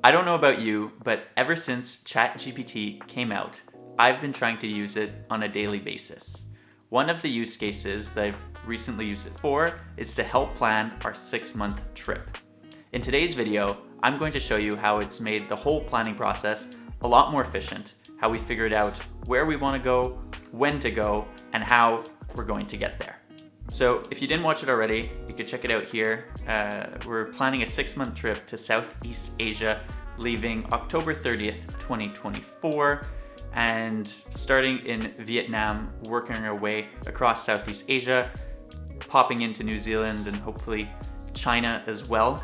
I don't know about you, but ever since ChatGPT came out, I've been trying to use it on a daily basis. One of the use cases that I've recently used it for is to help plan our 6-month trip. In today's video, I'm going to show you how it's made the whole planning process a lot more efficient, how we figured out where we want to go, when to go, and how we're going to get there. So if you didn't watch it already, you could check it out here. We're planning a 6-month trip to Southeast Asia, leaving October 30th, 2024, and starting in Vietnam, working our way across Southeast Asia, popping into New Zealand and hopefully China as well.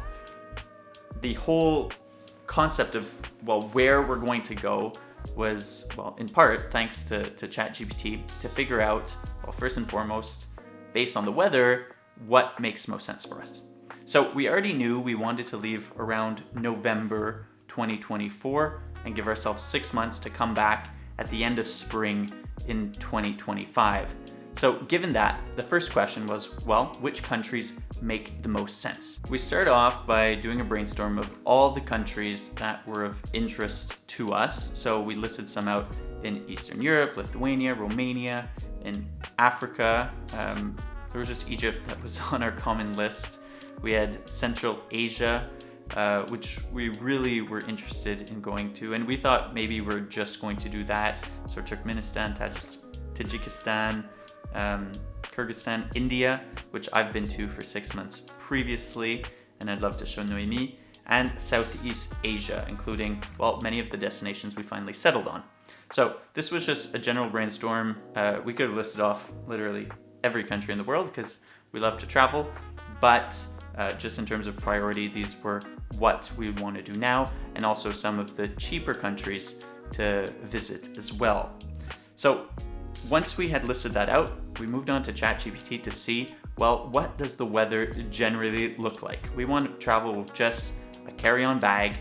The whole concept of, where we're going to go was, in part, thanks to ChatGPT, to figure out, first and foremost, based on the weather, what makes most sense for us. So we already knew we wanted to leave around November 2024 and give ourselves 6 months to come back at the end of spring in 2025. So given that, the first question was, which countries make the most sense? We started off by doing a brainstorm of all the countries that were of interest to us. So we listed some out in Eastern Europe, Lithuania, Romania, in Africa. There was just Egypt that was on our common list. We had Central Asia, which we really were interested in going to. And we thought maybe we're just going to do that. So Turkmenistan, Tajikistan, Kyrgyzstan, India, which I've been to for 6 months previously, and I'd love to show Noemi, and Southeast Asia, including, many of the destinations we finally settled on. So this was just a general brainstorm. We could have listed off literally every country in the world because we love to travel, but just in terms of priority, these were what we want to do now, and also some of the cheaper countries to visit as well. So once we had listed that out, we moved on to ChatGPT to see, what does the weather generally look like? We want to travel with just a carry-on bag,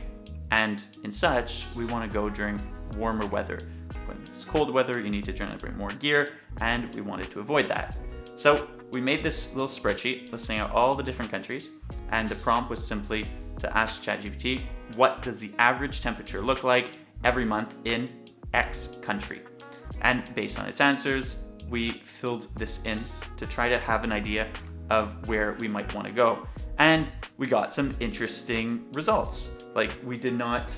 and in such, we want to go during warmer weather. When it's cold weather, you need to generally bring more gear, and we wanted to avoid that. So we made this little spreadsheet listing out all the different countries, and the prompt was simply to ask ChatGPT, what does the average temperature look like every month in X country? And based on its answers, we filled this in to try to have an idea of where we might want to go. And we got some interesting results. We did not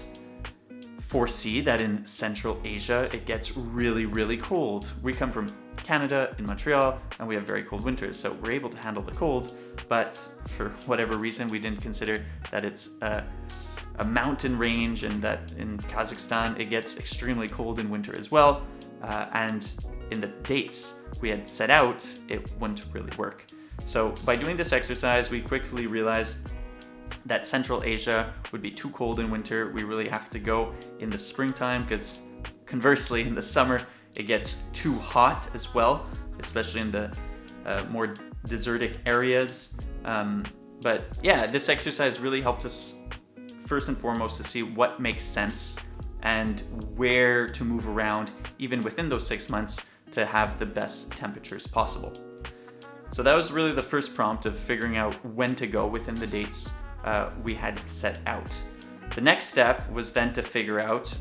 foresee that in Central Asia, it gets really, really cold. We come from Canada in Montreal, and we have very cold winters, so we're able to handle the cold, but for whatever reason, we didn't consider that it's a mountain range, and that in Kazakhstan, it gets extremely cold in winter as well. And in the dates we had set out, it wouldn't really work. So by doing this exercise, we quickly realized that Central Asia would be too cold in winter. We really have to go in the springtime, because conversely, in the summer, it gets too hot as well, especially in the more desertic areas. But yeah, this exercise really helped us first and foremost to see what makes sense and where to move around, even within those 6 months, to have the best temperatures possible. So that was really the first prompt of figuring out when to go within the dates we had set out. The next step was then to figure out,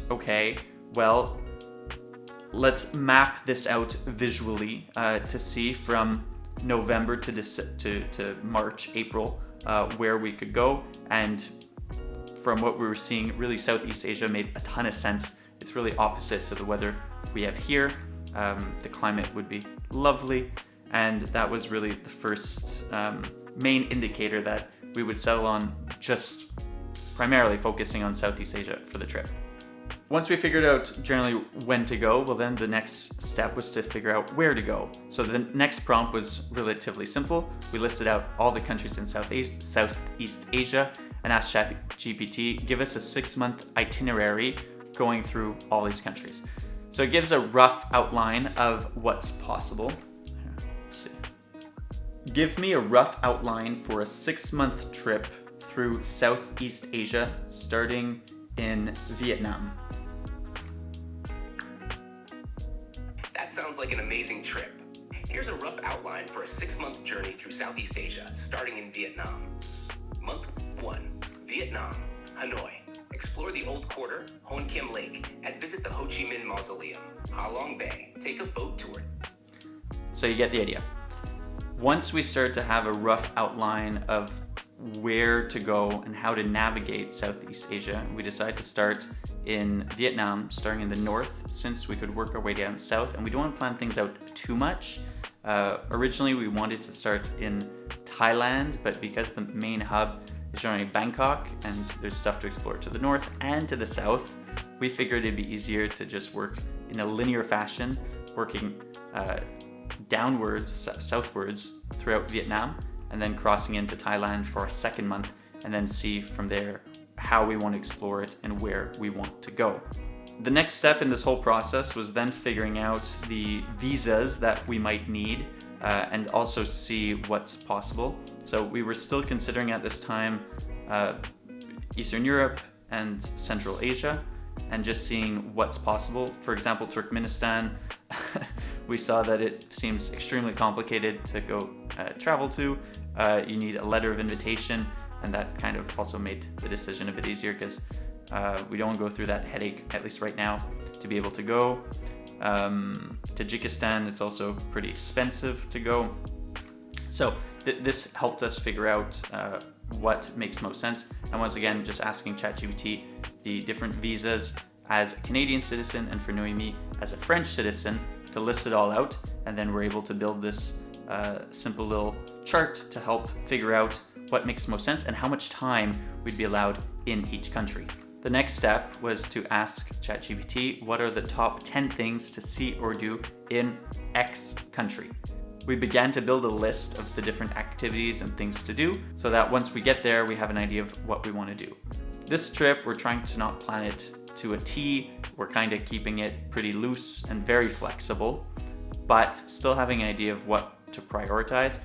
let's map this out visually to see from November to March, April, where we could go. And from what we were seeing, really Southeast Asia made a ton of sense. It's really opposite to the weather we have here. The climate would be lovely, and that was really the first main indicator that we would settle on, just primarily focusing on Southeast Asia for the trip. Once we figured out generally when to go, then the next step was to figure out where to go. So the next prompt was relatively simple. We listed out all the countries in Southeast Asia and asked ChatGPT, give us a 6-month itinerary going through all these countries. So it gives a rough outline of what's possible. Let's see. Give me a rough outline for a 6-month trip through Southeast Asia, starting in Vietnam. That sounds like an amazing trip. Here's a rough outline for a 6-month journey through Southeast Asia, starting in Vietnam. Month 1, Vietnam, Hanoi. Explore the the Old Quarter, Hon Kim Lake, and visit the Ho Chi Minh Mausoleum. Ha Long Bay, take a boat tour. So you get the idea. Once we start to have a rough outline of where to go and how to navigate Southeast Asia, we decided to start in Vietnam, starting in the north, since we could work our way down south, and we don't want to plan things out too much. Originally, we wanted to start in Thailand, but because the main hub is generally Bangkok and there's stuff to explore to the north and to the south, we figured it'd be easier to just work in a linear fashion, working downwards, southwards throughout Vietnam, and then crossing into Thailand for a second month, and then see from there how we want to explore it and where we want to go. The next step in this whole process was then figuring out the visas that we might need and also see what's possible. So we were still considering at this time Eastern Europe and Central Asia, and just seeing what's possible. For example, Turkmenistan, we saw that it seems extremely complicated to go travel to. You need a letter of invitation, and that kind of also made the decision a bit easier because we don't want to go through that headache, at least right now, to be able to go. Tajikistan, it's also pretty expensive to go. So this helped us figure out what makes most sense. And once again, just asking ChatGPT the different visas as a Canadian citizen and for Noemi as a French citizen to list it all out. And then we're able to build this simple little chart to help figure out what makes most sense and how much time we'd be allowed in each country. The next step was to ask ChatGPT what are the top 10 things to see or do in X country. We began to build a list of the different activities and things to do so that once we get there, we have an idea of what we want to do. This trip, we're trying to not plan it to a T. We're kind of keeping it pretty loose and very flexible, but still having an idea of what to prioritize.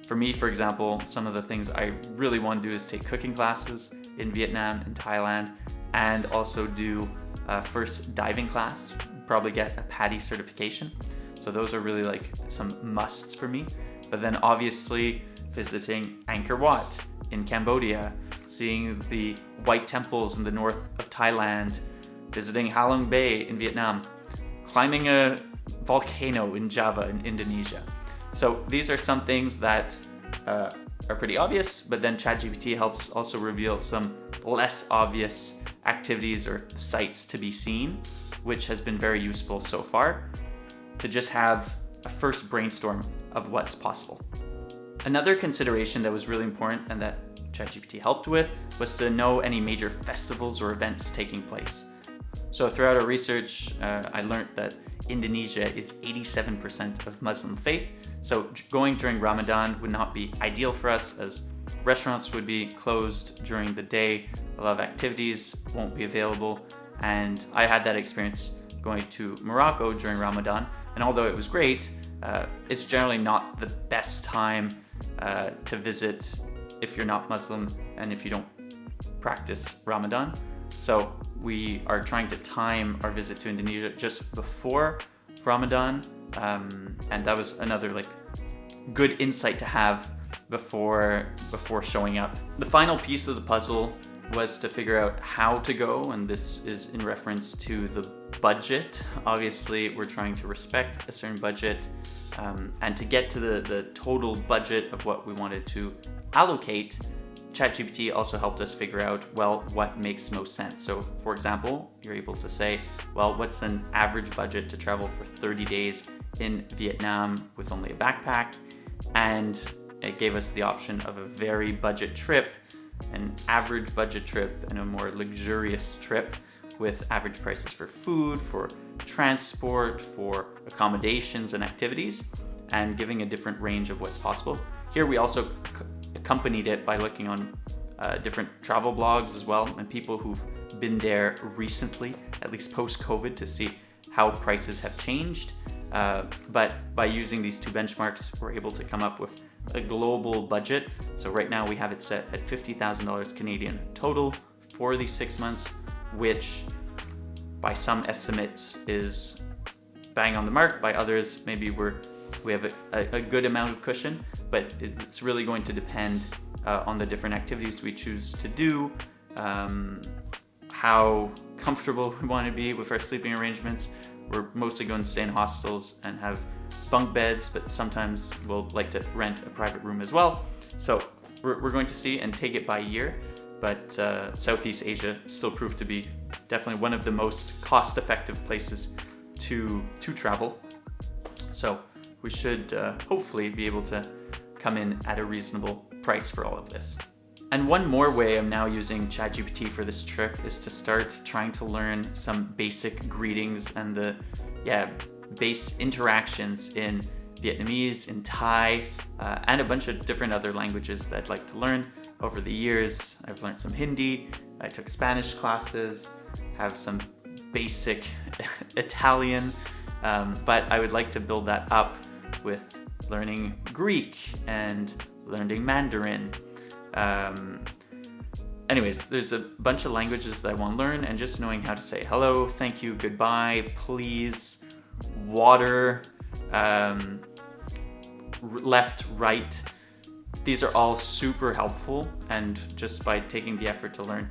For me, for example, some of the things I really want to do is take cooking classes in Vietnam and Thailand, and also do a first diving class, probably get a PADI certification. So those are really like some musts for me. But then obviously visiting Angkor Wat in Cambodia, seeing the white temples in the north of Thailand, visiting Halong Bay in Vietnam, climbing a volcano in Java in Indonesia. So these are some things that are pretty obvious, but then ChatGPT helps also reveal some less obvious activities or sites to be seen, which has been very useful so far to just have a first brainstorm of what's possible. Another consideration that was really important and that ChatGPT helped with was to know any major festivals or events taking place. So throughout our research, I learned that Indonesia is 87% of Muslim faith. So going during Ramadan would not be ideal for us, as restaurants would be closed during the day, a lot of activities won't be available. And I had that experience going to Morocco during Ramadan. And although it was great, it's generally not the best time to visit if you're not Muslim and if you don't practice Ramadan. So we are trying to time our visit to Indonesia just before Ramadan. And that was another like good insight to have before showing up. The final piece of the puzzle was to figure out how to go, and this is in reference to the budget. Obviously, we're trying to respect a certain budget, and to get to the total budget of what we wanted to allocate, ChatGPT also helped us figure out, well, what makes most sense. So for example, you're able to say, well, what's an average budget to travel for 30 days in Vietnam with only a backpack? And it gave us the option of a very budget trip, an average budget trip, and a more luxurious trip with average prices for food, for transport, for accommodations and activities, and giving a different range of what's possible. Here we also accompanied it by looking on different travel blogs as well, and people who've been there recently, at least post-COVID, to see how prices have changed. But by using these two benchmarks, we're able to come up with a global budget. So right now we have it set at $50,000 Canadian total for these 6 months, which by some estimates is bang on the mark. By others, maybe we have a good amount of cushion, but it's really going to depend on the different activities we choose to do, how comfortable we want to be with our sleeping arrangements. We're mostly going to stay in hostels and have bunk beds, but sometimes we'll like to rent a private room as well. So we're going to see and take it by year, but Southeast Asia still proved to be definitely one of the most cost-effective places to travel. So we should hopefully be able to come in at a reasonable price for all of this. And one more way I'm now using ChatGPT for this trip is to start trying to learn some basic greetings and the base interactions in Vietnamese, in Thai, and a bunch of different other languages that I'd like to learn. Over the years, I've learned some Hindi, I took Spanish classes, have some basic Italian, but I would like to build that up with learning Greek and learning Mandarin. Anyways, there's a bunch of languages that I want to learn, and just knowing how to say hello, thank you, goodbye, please, water, left, right. These are all super helpful, and just by taking the effort to learn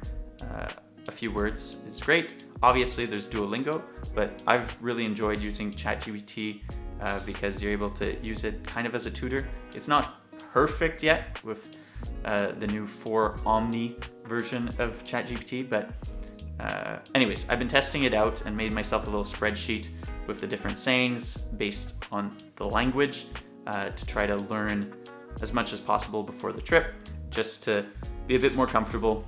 a few words is great. Obviously, there's Duolingo, but I've really enjoyed using ChatGPT because you're able to use it kind of as a tutor. It's not perfect yet with the new 4 Omni version of ChatGPT, but anyways, I've been testing it out and made myself a little spreadsheet with the different sayings based on the language to try to learn as much as possible before the trip, just to be a bit more comfortable.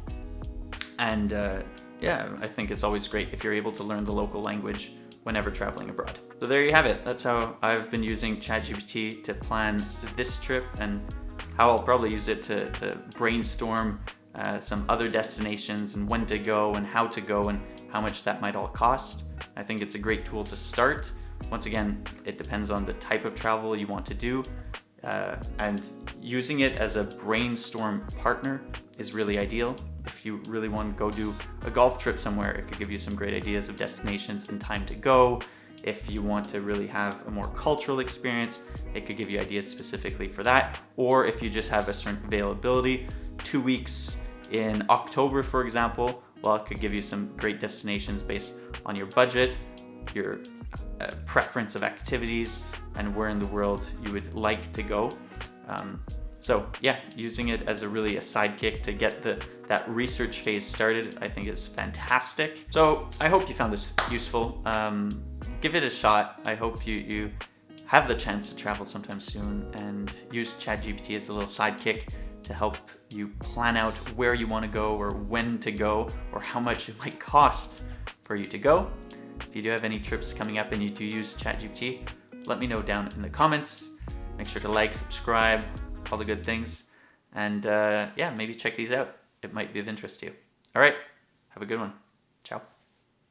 And I think it's always great if you're able to learn the local language whenever traveling abroad. So there you have it. That's how I've been using ChatGPT to plan this trip, and how I'll probably use it to brainstorm some other destinations and when to go and how to go and how much that might all cost. I think it's a great tool to start. Once again, it depends on the type of travel you want to do, and using it as a brainstorm partner is really ideal. If you really want to go do a golf trip somewhere, it could give you some great ideas of destinations and time to go. If you want to really have a more cultural experience, it could give you ideas specifically for that. Or if you just have a certain availability, 2 weeks in October, for example, well, it could give you some great destinations based on your budget, your preference of activities, and where in the world you would like to go. So yeah, using it as a sidekick to get that research phase started, I think is fantastic. So I hope you found this useful. Give it a shot. I hope you have the chance to travel sometime soon and use ChatGPT as a little sidekick to help you plan out where you want to go or when to go or how much it might cost for you to go. If you do have any trips coming up and you do use ChatGPT, let me know down in the comments. Make sure to like, subscribe, all the good things. And maybe check these out. It might be of interest to you. All right, have a good one. Ciao.